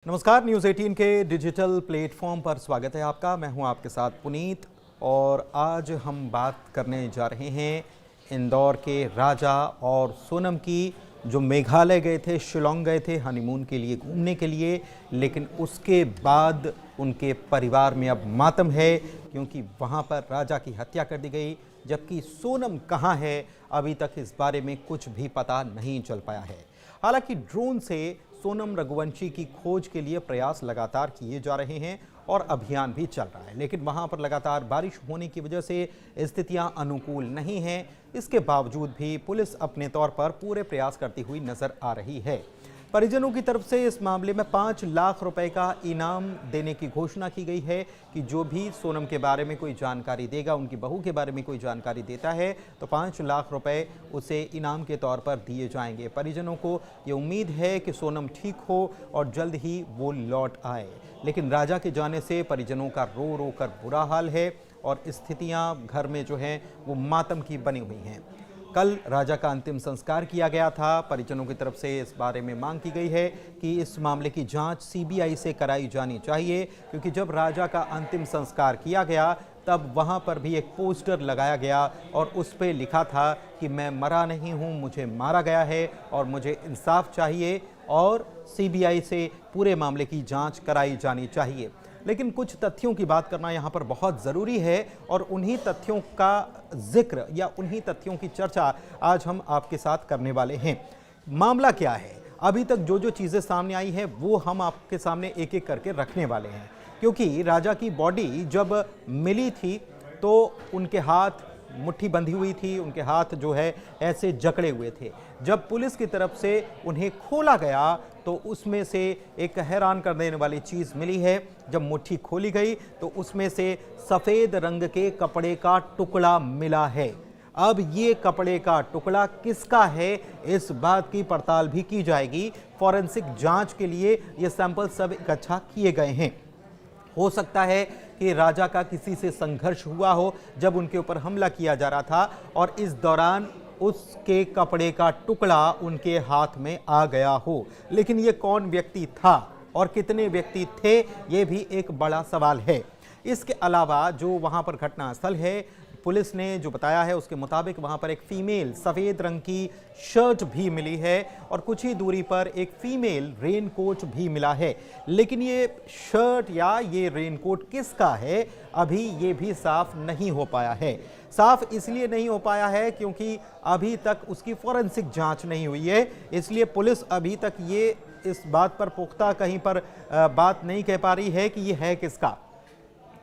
नमस्कार, न्यूज़ 18 के digital platform पर स्वागत है आपका। मैं हूं आपके साथ पुनीत और आज हम बात करने जा रहे हैं इंदौर के राजा और सोनम की, जो मेघालय गए थे, शिलोंग गए थे हनीमून के लिए, घूमने के लिए, लेकिन उसके बाद उनके परिवार में अब मातम है क्योंकि वहां पर राजा की हत्या कर दी गई, जबकि सोनम कहां है अभी तक इस बारे में कुछ भी पता नहीं चल पाया है। हालांकि ड्रोन से सोनम रघुवंशी की खोज के लिए प्रयास लगातार किए जा रहे हैं और अभियान भी चल रहा है, लेकिन वहां पर लगातार बारिश होने की वजह से स्थितियां अनुकूल नहीं हैं। इसके बावजूद भी पुलिस अपने तौर पर पूरे प्रयास करती हुई नजर आ रही है। परिजनों की तरफ से इस मामले में 5 लाख रुपए का इनाम देने की घोषणा की गई है कि जो भी सोनम के बारे में कोई जानकारी देगा, उनकी बहू के बारे में कोई जानकारी देता है तो 5 लाख रुपए उसे इनाम के तौर पर दिए जाएंगे। परिजनों को ये उम्मीद है कि सोनम ठीक हो और जल्द ही वो लौट आए, लेकिन राजा के जाने से परिजनों का रो रो कर बुरा हाल है और स्थितियां घर में जो हैं वो मातम की बनी हुई हैं। कल राजा का अंतिम संस्कार किया गया था। परिजनों की तरफ से इस बारे में मांग की गई है कि इस मामले की जांच सीबीआई से कराई जानी चाहिए, क्योंकि जब राजा का अंतिम संस्कार किया गया तब वहां पर भी एक पोस्टर लगाया गया और उस पर लिखा था कि मैं मरा नहीं हूं, मुझे मारा गया है और मुझे इंसाफ चाहिए और सीबीआई से पूरे मामले की जांच कराई जानी चाहिए। लेकिन कुछ तथ्यों की बात करना यहाँ पर बहुत ज़रूरी है और उन्हीं तथ्यों का जिक्र या उन्हीं तथ्यों की चर्चा आज हम आपके साथ करने वाले हैं। मामला क्या है, अभी तक जो जो चीज़ें सामने आई है वो हम आपके सामने एक एक करके रखने वाले हैं, क्योंकि राजा की बॉडी जब मिली थी तो उनके हाथ मुट्ठी बंधी हुई थी, उनके हाथ जो है ऐसे जकड़े हुए थे। जब पुलिस की तरफ से उन्हें खोला गया तो उसमें से एक हैरान कर देने वाली चीज़ मिली है। जब मुट्ठी खोली गई तो उसमें से सफ़ेद रंग के कपड़े का टुकड़ा मिला है। अब ये कपड़े का टुकड़ा किसका है, इस बात की पड़ताल भी की जाएगी। फॉरेंसिक जांच के लिए ये सैंपल सब इकट्ठा किए गए हैं। हो सकता है कि राजा का किसी से संघर्ष हुआ हो जब उनके ऊपर हमला किया जा रहा था और इस दौरान उसके कपड़े का टुकड़ा उनके हाथ में आ गया हो। लेकिन ये कौन व्यक्ति था और कितने व्यक्ति थे, ये भी एक बड़ा सवाल है। इसके अलावा जो वहां पर घटनास्थल है, पुलिस ने जो बताया है उसके मुताबिक वहां पर एक फीमेल सफ़ेद रंग की शर्ट भी मिली है और कुछ ही दूरी पर एक फीमेल रेनकोट भी मिला है। लेकिन ये शर्ट या ये रेनकोट किसका है अभी ये भी साफ नहीं हो पाया है। साफ इसलिए नहीं हो पाया है क्योंकि अभी तक उसकी फॉरेंसिक जांच नहीं हुई है, इसलिए पुलिस अभी तक ये इस बात पर पुख्ता कहीं पर बात नहीं कह पा रही है कि ये है किसका।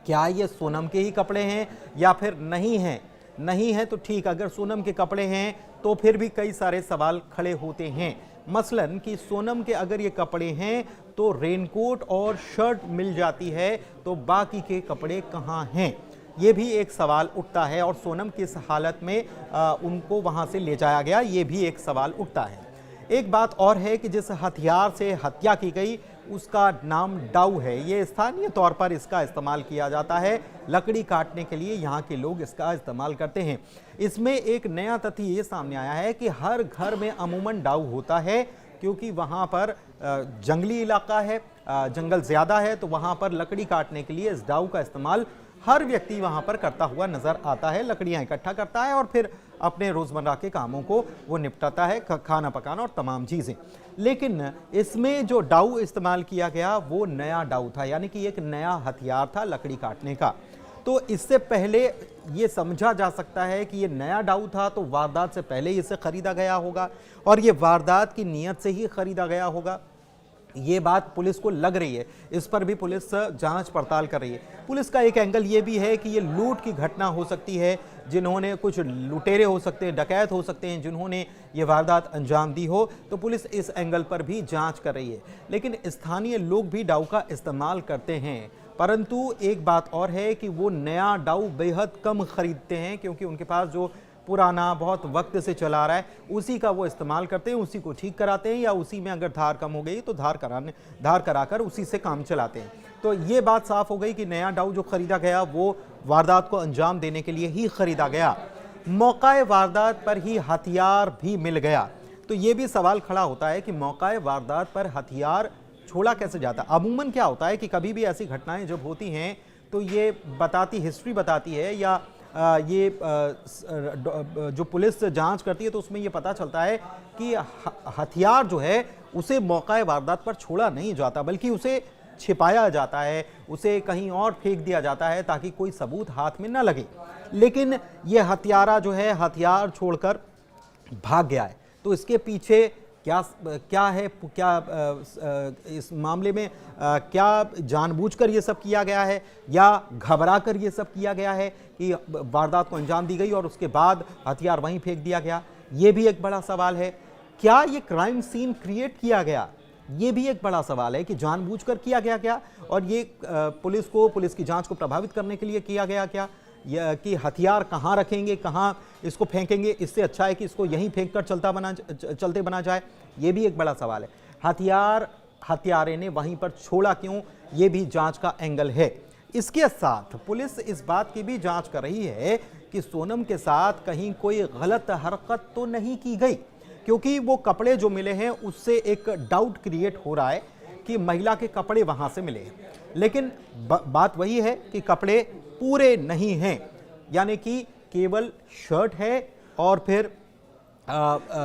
क्या ये सोनम के ही कपड़े हैं या फिर नहीं हैं? नहीं है तो ठीक, अगर सोनम के कपड़े हैं तो फिर भी कई सारे सवाल खड़े होते हैं। मसलन कि सोनम के अगर ये कपड़े हैं तो रेनकोट और शर्ट मिल जाती है, तो बाकी के कपड़े कहाँ हैं, ये भी एक सवाल उठता है। और सोनम किस हालत में उनको वहाँ से ले जाया गया, ये भी एक सवाल उठता है। एक बात और है कि जिस हथियार से हत्या की गई उसका नाम डाऊ है। ये स्थानीय तौर पर इसका इस्तेमाल किया जाता है, लकड़ी काटने के लिए यहाँ के लोग इसका इस्तेमाल करते हैं। इसमें एक नया तथ्य ये सामने आया है कि हर घर में अमूमन डाऊ होता है, क्योंकि वहाँ पर जंगली इलाका है, जंगल ज़्यादा है, तो वहाँ पर लकड़ी काटने के लिए इस डाऊ का इस्तेमाल हर व्यक्ति वहाँ पर करता हुआ नज़र आता है। लकड़ियाँ इकट्ठा करता है और फिर अपने रोज़मर्रा के कामों को वो निपटाता है, खाना पकाना और तमाम चीज़ें। लेकिन इसमें जो डाऊ इस्तेमाल किया गया वो नया डाऊ था, यानी कि एक नया हथियार था लकड़ी काटने का। तो इससे पहले ये समझा जा सकता है कि ये नया डाऊ था तो वारदात से पहले इसे ख़रीदा गया होगा और ये वारदात की नीयत से ही ख़रीदा गया होगा। ये बात पुलिस को लग रही है, इस पर भी पुलिस जांच पड़ताल कर रही है। पुलिस का एक एंगल ये भी है कि ये लूट की घटना हो सकती है, जिन्होंने कुछ लुटेरे हो सकते हैं, डकैत हो सकते हैं जिन्होंने ये वारदात अंजाम दी हो, तो पुलिस इस एंगल पर भी जांच कर रही है। लेकिन स्थानीय लोग भी डाऊ का इस्तेमाल करते हैं, परंतु एक बात और है कि वो नया डाऊ बेहद कम खरीदते हैं, क्योंकि उनके पास जो पुराना बहुत वक्त से चला रहा है उसी का वो इस्तेमाल करते हैं, उसी को ठीक कराते हैं, या उसी में अगर धार कम हो गई तो धार कराकर उसी से काम चलाते हैं। तो ये बात साफ हो गई कि नया डाऊ जो खरीदा गया वो वारदात को अंजाम देने के लिए ही खरीदा गया। मौका वारदात पर ही हथियार भी मिल गया, तो ये भी सवाल खड़ा होता है कि मौका वारदात पर हथियार छोड़ा कैसे जाता? अमूमन क्या होता है कि कभी भी ऐसी घटनाएं जब होती हैं तो ये हिस्ट्री बताती है या जो पुलिस जांच करती है तो उसमें ये पता चलता है कि हथियार जो है उसे मौका वारदात पर छोड़ा नहीं जाता, बल्कि उसे छिपाया जाता है, उसे कहीं और फेंक दिया जाता है ताकि कोई सबूत हाथ में न लगे। लेकिन ये हत्यारा जो है हथियार छोड़कर भाग गया है। तो इसके पीछे क्या है, इस मामले में क्या जानबूझकर ये सब किया गया है या घबरा कर ये सब किया गया है कि वारदात को अंजाम दी गई और उसके बाद हथियार वहीं फेंक दिया गया? ये भी एक बड़ा सवाल है। क्या ये क्राइम सीन क्रिएट किया गया? ये भी एक बड़ा सवाल है कि जानबूझकर किया गया क्या, और ये पुलिस की जांच को प्रभावित करने के लिए किया गया क्या, या कि हथियार कहाँ रखेंगे, कहाँ इसको फेंकेंगे, इससे अच्छा है कि इसको यहीं फेंक कर चलते बना जाए। ये भी एक बड़ा सवाल है। हत्यारे ने वहीं पर छोड़ा क्यों, ये भी जांच का एंगल है। इसके साथ पुलिस इस बात की भी जांच कर रही है कि सोनम के साथ कहीं कोई गलत हरकत तो नहीं की गई, क्योंकि वो कपड़े जो मिले हैं उससे एक डाउट क्रिएट हो रहा है कि महिला के कपड़े वहां से मिले हैं। लेकिन बात वही है कि कपड़े पूरे नहीं हैं, यानी कि केवल शर्ट है और फिर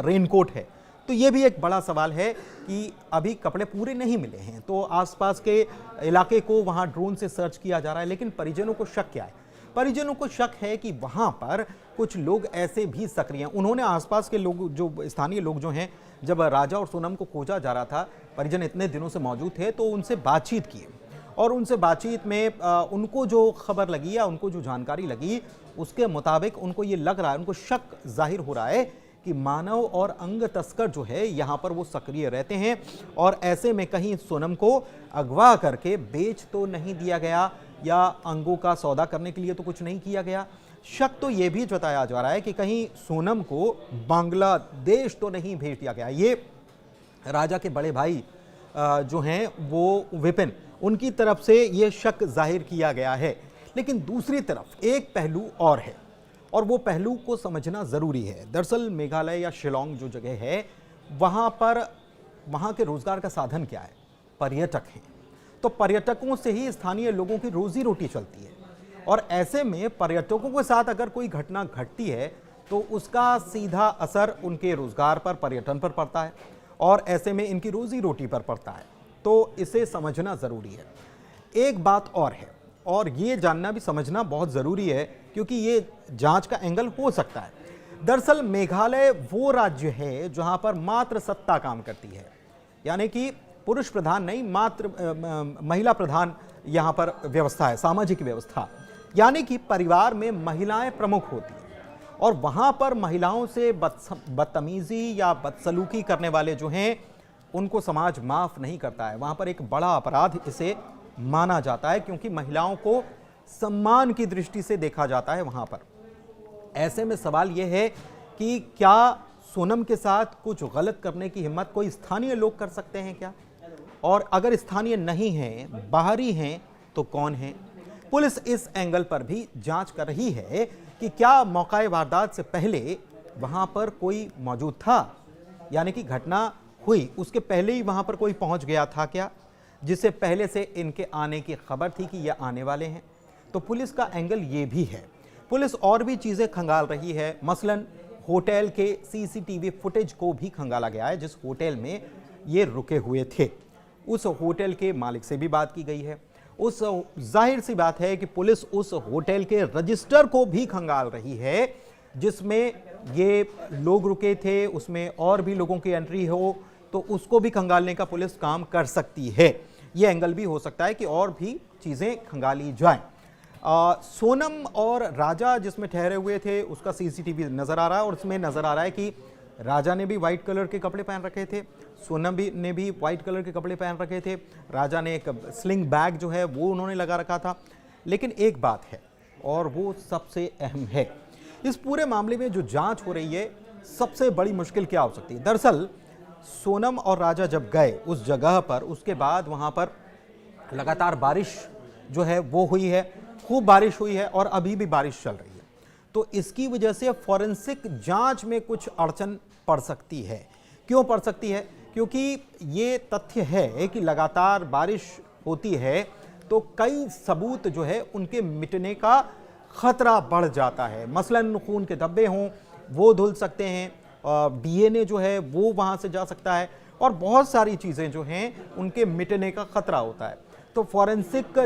रेनकोट है। तो ये भी एक बड़ा सवाल है कि अभी कपड़े पूरे नहीं मिले हैं। तो आसपास के इलाके को वहां ड्रोन से सर्च किया जा रहा है, लेकिन परिजनों को शक क्या है? परिजनों को शक है कि वहां पर कुछ लोग ऐसे भी सक्रिय हैं। उन्होंने आसपास के लोग, जो स्थानीय लोग जो हैं, जब राजा और सोनम को खोजा जा रहा था, परिजन इतने दिनों से मौजूद थे, तो उनसे बातचीत की और उनसे बातचीत में उनको जो खबर लगी या उनको जो जानकारी लगी उसके मुताबिक उनको ये लग रहा है, उनको शक जाहिर हो रहा है कि मानव और अंग तस्कर जो है यहाँ पर वो सक्रिय रहते हैं और ऐसे में कहीं सोनम को अगवा करके बेच तो नहीं दिया गया या अंगों का सौदा करने के लिए तो कुछ नहीं किया गया। शक तो ये भी जताया जा रहा है कि कहीं सोनम को बांग्लादेश तो नहीं भेज दिया गया। ये राजा के बड़े भाई जो हैं वो विपिन, उनकी तरफ से ये शक जाहिर किया गया है। लेकिन दूसरी तरफ एक पहलू और है और वो पहलू को समझना ज़रूरी है। दरअसल मेघालय या शिलोंग जो जगह है वहाँ के रोज़गार का साधन क्या है? पर्यटक हैं। तो पर्यटकों से ही स्थानीय लोगों की रोजी रोटी चलती है और ऐसे में पर्यटकों के साथ अगर कोई घटना घटती है तो उसका सीधा असर उनके रोज़गार पर, पर्यटन पर पड़ता है और ऐसे में इनकी रोजी रोटी पर पड़ता है। तो इसे समझना ज़रूरी है। एक बात और है और ये जानना भी समझना बहुत ज़रूरी है क्योंकि ये जांच का एंगल हो सकता है। दरअसल मेघालय वो राज्य है जहां पर मात्र सत्ता काम करती है, यानी कि पुरुष प्रधान नहीं, मात्र महिला प्रधान यहां पर व्यवस्था है, सामाजिक व्यवस्था, यानी कि परिवार में महिलाएं प्रमुख होती हैं और वहां पर महिलाओं से बदतमीजी या बदसलूकी करने वाले जो हैं उनको समाज माफ नहीं करता है। वहां पर एक बड़ा अपराध इसे माना जाता है क्योंकि महिलाओं को सम्मान की दृष्टि से देखा जाता है वहां पर। ऐसे में सवाल यह है कि क्या सोनम के साथ कुछ गलत करने की हिम्मत कोई स्थानीय लोग कर सकते हैं क्या? और अगर स्थानीय नहीं हैं, बाहरी हैं, तो कौन हैं? पुलिस इस एंगल पर भी जांच कर रही है कि क्या मौका वारदात से पहले वहां पर कोई मौजूद था, यानी कि घटना हुई उसके पहले ही वहां पर कोई पहुंच गया था क्या, जिससे पहले से इनके आने की खबर थी कि ये आने वाले हैं। तो पुलिस का एंगल ये भी है। पुलिस और भी चीजें खंगाल रही है, मसलन होटल के सीसीटीवी फुटेज को भी खंगाला गया है जिस होटल में ये रुके हुए थे। उस होटल के मालिक से भी बात की गई है। उस जाहिर सी बात है कि पुलिस उस होटल के रजिस्टर को भी खंगाल रही है जिसमें ये लोग रुके थे, उसमें और भी लोगों की एंट्री हो तो उसको भी खंगालने का पुलिस काम कर सकती है। ये एंगल भी हो सकता है कि और भी चीजें खंगाली जाएं। सोनम और राजा जिसमें ठहरे हुए थे उसका सीसीटीवी नजर आ रहा है और उसमें नजर आ रहा है कि राजा ने भी व्हाइट कलर के कपड़े पहन रखे थे, सोनम ने भी व्हाइट कलर के कपड़े पहन रखे थे। राजा ने एक स्लिंग बैग जो है वो उन्होंने लगा रखा था। लेकिन एक बात है और वो सबसे अहम है, इस पूरे मामले में जो जांच हो रही है सबसे बड़ी मुश्किल क्या हो सकती है? दरअसल सोनम और राजा जब गए उस जगह पर, उसके बाद वहां पर लगातार बारिश जो है वो हुई है, खूब बारिश हुई है और अभी भी बारिश चल रही है। तो इसकी वजह से फॉरेंसिक जांच में कुछ अड़चन पड़ सकती है। क्यों पड़ सकती है? क्योंकि ये तथ्य है कि लगातार बारिश होती है तो कई सबूत जो है उनके मिटने का खतरा बढ़ जाता है। मसलन खून के धब्बे हों वो धुल सकते हैं, डीएनए जो है वो वहाँ से जा सकता है और बहुत सारी चीज़ें जो हैं उनके मिटने का खतरा होता है। तो फॉरेंसिक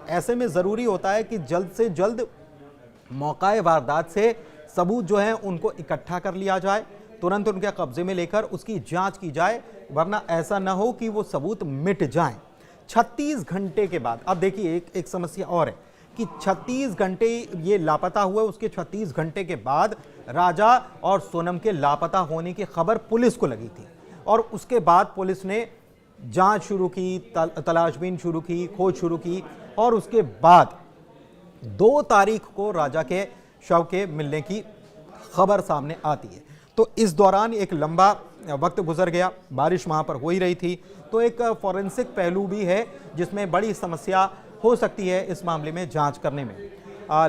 ऐसे में ज़रूरी होता है कि जल्द से जल्द मौका वारदात से सबूत जो हैं उनको इकट्ठा कर लिया जाए, तुरंत उनके कब्जे में लेकर उसकी जांच की जाए, वरना ऐसा ना हो कि वो सबूत मिट जाएं। 36 घंटे के बाद, अब देखिए एक समस्या और है कि 36 घंटे ये लापता हुए, उसके 36 घंटे के बाद राजा और सोनम के लापता होने की खबर पुलिस को लगी थी और उसके बाद पुलिस ने जांच शुरू की, तलाशबीन शुरू की, खोज शुरू की और उसके बाद 2 तारीख को राजा के शव के मिलने की खबर सामने आती है। तो इस दौरान एक लंबा वक्त गुजर गया, बारिश वहाँ पर हो ही रही थी, तो एक फॉरेंसिक पहलू भी है जिसमें बड़ी समस्या हो सकती है इस मामले में जांच करने में।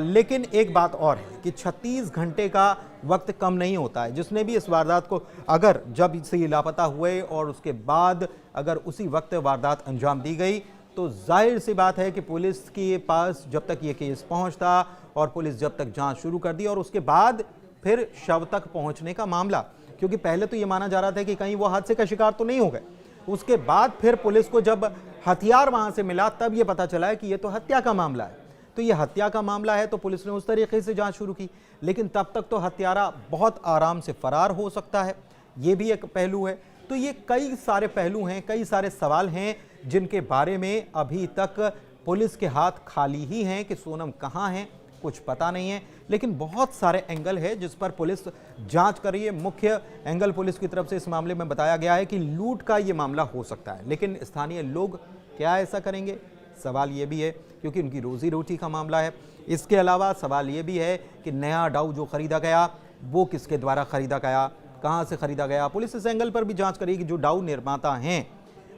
लेकिन एक बात और है कि 36 घंटे का वक्त कम नहीं होता है। जिसने भी इस वारदात को, अगर जब से ये लापता हुए और उसके बाद अगर उसी वक्त वारदात अंजाम दी गई तो जाहिर सी बात है कि पुलिस के पास जब तक ये केस पहुंचता और पुलिस जब तक जांच शुरू कर दी और उसके बाद फिर शव तक पहुंचने का मामला, क्योंकि पहले तो ये माना जा रहा था कि कहीं वो हादसे का शिकार तो नहीं हो गए, उसके बाद फिर पुलिस को जब हथियार वहां से मिला तब ये पता चला है कि ये तो हत्या का मामला है। तो ये हत्या का मामला है तो पुलिस ने उस तरीके से जांच शुरू की, लेकिन तब तक तो हत्यारा बहुत आराम से फरार हो सकता है, ये भी एक पहलू है। तो ये कई सारे पहलू हैं, कई सारे सवाल हैं जिनके बारे में अभी तक पुलिस के हाथ खाली ही हैं कि सोनम कहाँ हैं कुछ पता नहीं है। लेकिन बहुत सारे एंगल है जिस पर पुलिस जांच कर रही है। मुख्य एंगल पुलिस की तरफ से इस मामले में बताया गया है कि लूट का ये मामला हो सकता है, लेकिन स्थानीय लोग क्या ऐसा करेंगे, सवाल ये भी है, क्योंकि उनकी रोजी रोटी का मामला है। इसके अलावा सवाल ये भी है कि नया डाउ जो खरीदा गया वो किसके द्वारा खरीदा गया, कहाँ से खरीदा गया। पुलिस इस एंगल पर भी जांच करेगी कि जो डाउ निर्माता हैं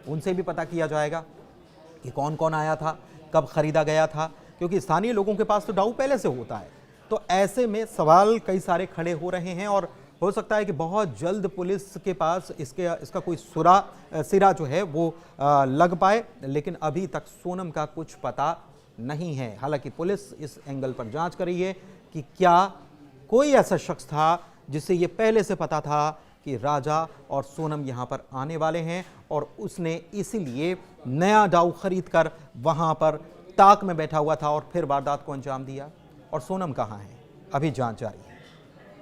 उनसे भी पता किया जाएगा कि कौन कौन आया था, कब खरीदा गया था, क्योंकि स्थानीय लोगों के पास तो डाउ पहले से होता है। तो ऐसे में सवाल कई सारे खड़े हो रहे हैं और हो सकता है कि बहुत जल्द पुलिस के पास इसका कोई सिरा जो है वो लग पाए, लेकिन अभी तक सोनम का कुछ पता नहीं है। हालांकि पुलिस इस एंगल पर जांच कर रही है कि क्या कोई ऐसा शख्स था जिसे ये पहले से पता था कि राजा और सोनम यहाँ पर आने वाले हैं और उसने इसीलिए नया डाउ खरीद कर वहाँ पर ताक में बैठा हुआ था और फिर वारदात को अंजाम दिया। और सोनम कहाँ है, अभी जांच जारी है।